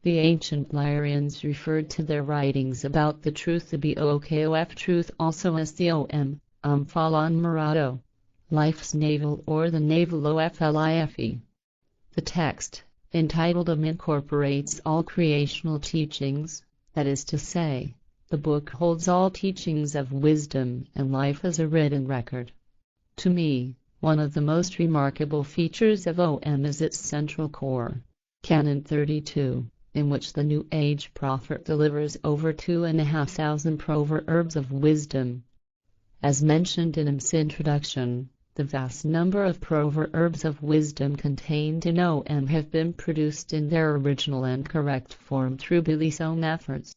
The ancient Lyrians referred to their writings about the truth, the Bokof truth, also as the Falon Murado, life's navel, or the navel Oflife. The text, entitled incorporates all creational teachings, that is to say, the book holds all teachings of wisdom and life as a written record. To me, one of the most remarkable features of is its central core, Canon 32, in which the New Age prophet delivers over 2,500 proverbs of wisdom. As mentioned in its introduction, the vast number of proverbs of wisdom contained in have been produced in their original and correct form through Billy's own efforts.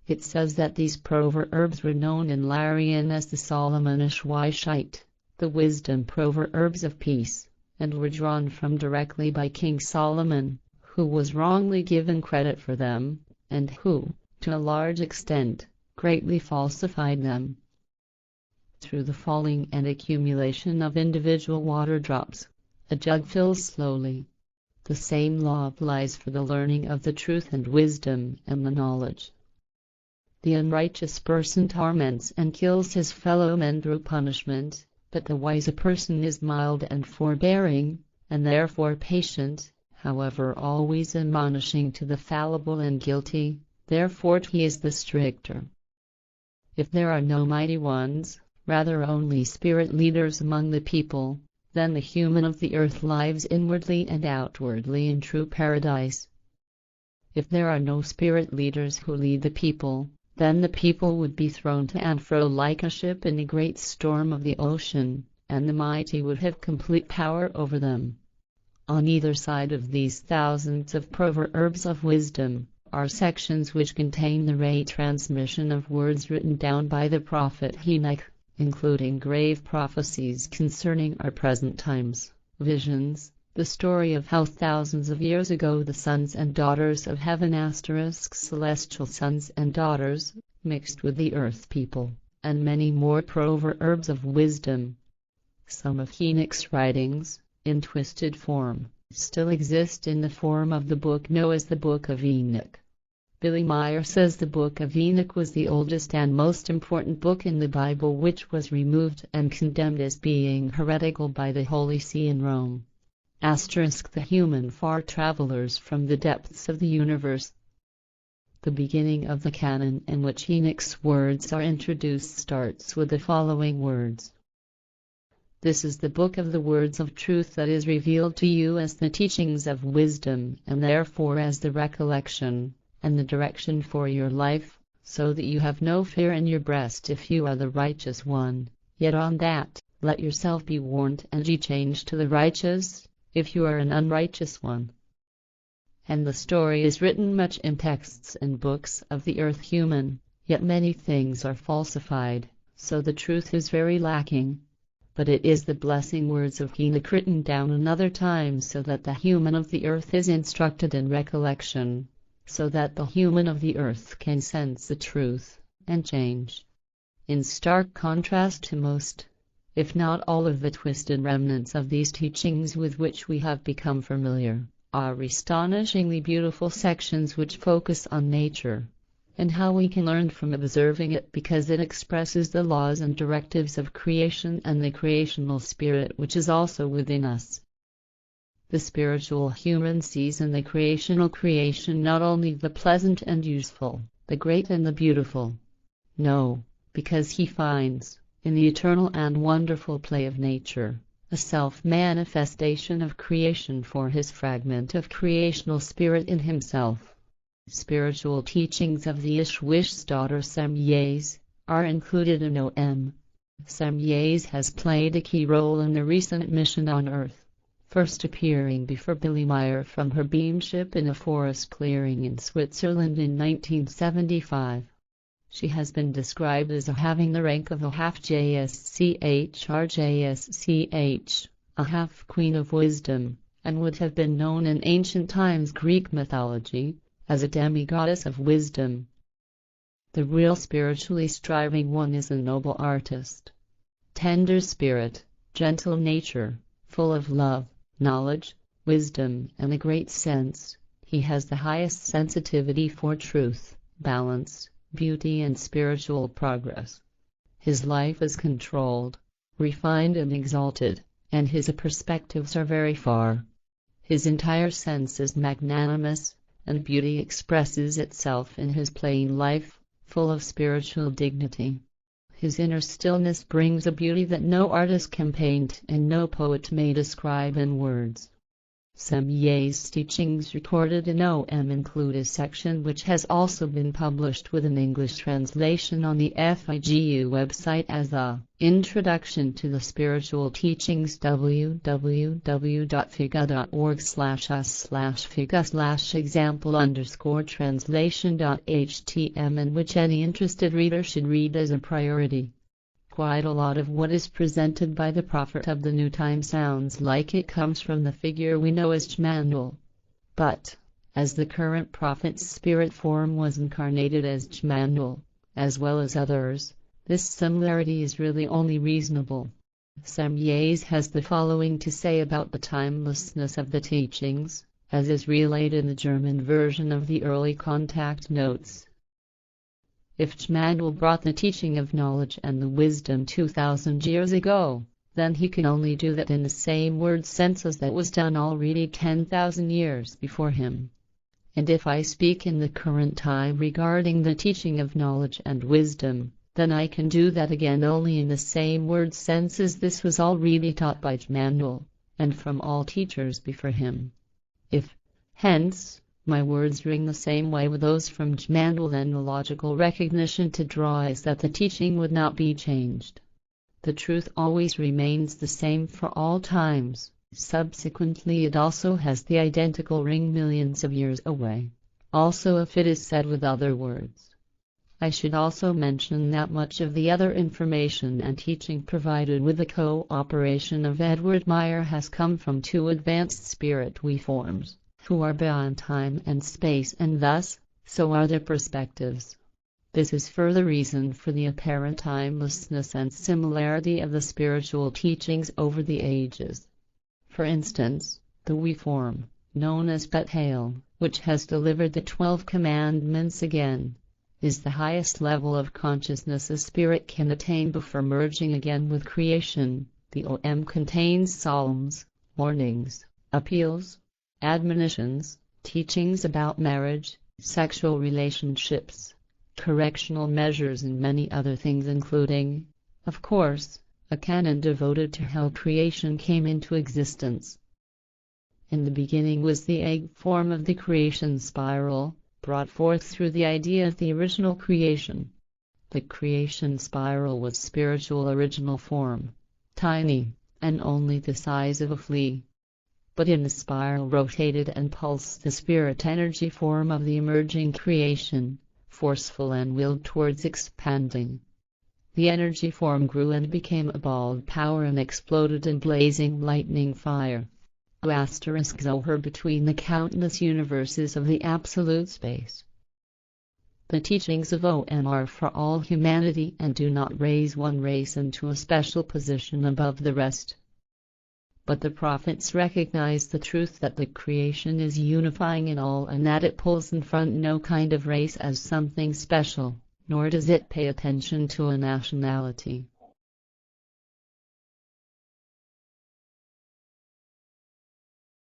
It says that these proverbs were known in Lyrian as the Solomonish Weisheit, the wisdom proverbs of peace, and were drawn from directly by King Solomon, who was wrongly given credit for them, and who, to a large extent, greatly falsified them. Through the falling and accumulation of individual water drops, a jug fills slowly. The same law applies for the learning of the truth and wisdom and the knowledge. The unrighteous person torments and kills his fellow men through punishment, but the wise person is mild and forbearing, and therefore patient, however always admonishing to the fallible and guilty, therefore he is the stricter. If there are no mighty ones, rather only spirit leaders among the people, then the human of the earth lives inwardly and outwardly in true paradise. If there are no spirit leaders who lead the people, then the people would be thrown to and fro like a ship in a great storm of the ocean, and the mighty would have complete power over them. On either side of these thousands of proverbs of wisdom are sections which contain the retransmission of words written down by the prophet Enoch, including grave prophecies concerning our present times, visions, the story of how thousands of years ago the sons and daughters of heaven celestial sons and daughters mixed with the earth people, and many more proverbs of wisdom. Some of Enoch's writings, in twisted form, still exist in the form of the book known as the Book of Enoch. Billy Meier says the Book of Enoch was the oldest and most important book in the Bible, which was removed and condemned as being heretical by the Holy See in Rome. The human far travelers from the depths of the universe. The beginning of the canon in which Enoch's words are introduced starts with the following words. This is the book of the words of truth that is revealed to you as the teachings of wisdom, and therefore as the recollection and the direction for your life, so that you have no fear in your breast if you are the righteous one, yet on that, let yourself be warned and ye change to the righteous, if you are an unrighteous one. And the story is written much in texts and books of the earth human, yet many things are falsified, so the truth is very lacking. But it is the blessing words of Enoch written down another time so that the human of the earth is instructed in recollection, so that the human of the earth can sense the truth and change. In stark contrast to most, if not all of the twisted remnants of these teachings with which we have become familiar, are astonishingly beautiful sections which focus on nature, and how we can learn from observing it because it expresses the laws and directives of creation and the creational spirit which is also within us. The spiritual human sees in the creational creation not only the pleasant and useful, the great and the beautiful. No, because he finds, in the eternal and wonderful play of nature, a self-manifestation of creation for his fragment of creational spirit in himself. Spiritual teachings of the Ishwish's daughter Semyez are included in OM. Semyez has played a key role in the recent mission on Earth, first appearing before Billy Meier from her beamship in a forest clearing in Switzerland in 1975. She has been described as having the rank of a half JSCH or JSCH, a half queen of wisdom, and would have been known in ancient times Greek mythology as a demigoddess of wisdom. The real spiritually striving one is a noble artist. Tender spirit, gentle nature, full of love, knowledge, wisdom and a great sense, He has the highest sensitivity for truth, balance, beauty and spiritual progress. His life is controlled, refined and exalted, and his perspectives are very far. His entire sense is magnanimous, and beauty expresses itself in his plain life, full of spiritual dignity. His inner stillness brings a beauty that no artist can paint and no poet may describe in words. Meier's teachings recorded in OM include a section which has also been published with an English translation on the FIGU website as the Introduction to the Spiritual Teachings www.figa.org/example_translation.htm, in which any interested reader should read as a priority. Quite a lot of what is presented by the prophet of the new time sounds like it comes from the figure we know as Jmanuel. But, as the current prophet's spirit form was incarnated as Jmanuel, as well as others, this similarity is really only reasonable. Meier has the following to say about the timelessness of the teachings, as is relayed in the German version of the early contact notes. If Jmanuel brought the teaching of knowledge and the wisdom 2,000 years ago, then he can only do that in the same word sense as that was done already 10,000 years before him. And if I speak in the current time regarding the teaching of knowledge and wisdom, then I can do that again only in the same word sense as this was already taught by Jmanuel, and from all teachers before him. If, hence, my words ring the same way with those from Jmanuel, then the logical recognition to draw is that the teaching would not be changed. The truth always remains the same for all times. Subsequently, it also has the identical ring millions of years away. Also, if it is said with other words. I should also mention that much of the other information and teaching provided with the cooperation of Edward Meier has come from two advanced spirit forms, who are beyond time and space, and thus, so are their perspectives. This is further reason for the apparent timelessness and similarity of the spiritual teachings over the ages. For instance, the we form, known as Bethel, which has delivered the 12 commandments again, is the highest level of consciousness a spirit can attain before merging again with creation. The OM contains psalms, warnings, appeals, admonitions, teachings about marriage, sexual relationships, correctional measures and many other things, including, of course, a canon devoted to how creation came into existence. In the beginning was the egg form of the creation spiral, brought forth through the idea of the original creation. The creation spiral was spiritual original form, tiny, and only the size of a flea. But in the spiral rotated and pulsed the spirit energy form of the emerging creation, forceful and willed towards expanding. The energy form grew and became a ball of power and exploded in blazing lightning fire. Over between the countless universes of the absolute space. The teachings of OM are for all humanity and do not raise one race into a special position above the rest. But the prophets recognize the truth that the creation is unifying in all and that it pulls in front no kind of race as something special, nor does it pay attention to a nationality.